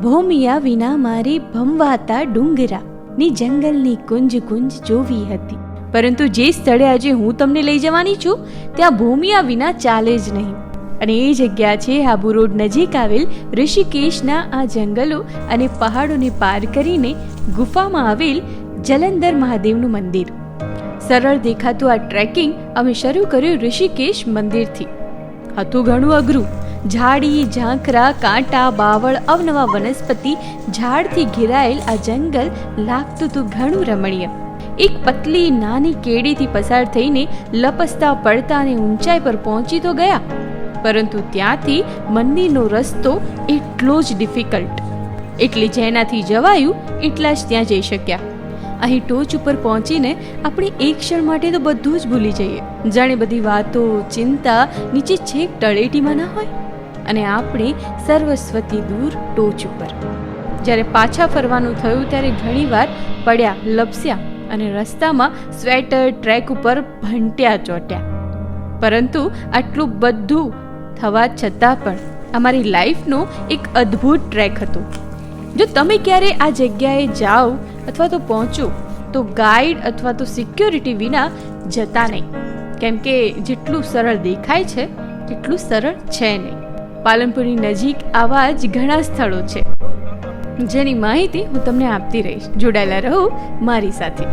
ભોમિયા વિના મારી ભમવાતા ડુંગરા ની જંગલની કુંજ કુંજ જોવી હતી, પરંતુ જે સ્થળે આજે હું તમને લઈ જવાની છું ત્યાં ભોમિયા વિના ચાલે જ નહીં. અને એ જગ્યા છે આબુ રોડ નજીક આવેલ ઋષિકેશના આ જંગલો અને પહાડોને પાર કરીને ગુફામાં આવેલ જલંધર મહાદેવનું મંદિર. સરળ દેખાતું આ ટ્રેકિંગ અમે શરૂ કર્યું ઋષિકેશ મંદિરથી. હતું ઘણું અઘરું. ઝાડી, ઝાંખરા, કાંટા, બાવળ, અવનવા વનસ્પતિ ઝાડથી ઘેરાયેલ આ જંગલ લાગતું હતું ઘણું રમણીય. એક પતલી નાની કેડીથી પસાર થઈને લપસતા પડતા અને ઊંચાઈ પર પહોંચી તો ગયા, પરંતુ ત્યાંથી મંદિરનો રસ્તો એટલો જ ડિફિકલ્ટ. એટલે જેનાથી જવાયું એટલા જ ત્યાં જઈ શક્યા. અહીં ટોચ ઉપર પહોંચીને આપણે એક ક્ષણ માટે તો બધું જ ભૂલી જઈએ, જાણે બધી વાતો, ચિંતા નીચે છેક તળેટીમાં ના હોય, અને આપણે સર્વસ્વથી દૂર ટોચ ઉપર. જ્યારે પાછા ફરવાનું થયું ત્યારે ઘણીવાર પડ્યા, લપસ્યા અને રસ્તામાં સ્વેટર ટ્રેક ઉપર ભંટ્યા ચોટ્યા. પરંતુ આટલું બધું થવા છતાં પણ અમારી લાઈફનો એક અદ્ભુત ટ્રેક હતો. જો તમે ક્યારે આ જગ્યાએ જાઓ અથવા તો પહોંચો તો ગાઈડ અથવા તો સિક્યોરિટી વિના જતા નહીં, કેમ કે જેટલું સરળ દેખાય છે એટલું સરળ છે નહીં. પાલનપુરની નજીક આવા જ ઘણા સ્થળો છે જેની માહિતી હું તમને આપતી રહીશ. જોડાયેલા રહો મારી સાથે.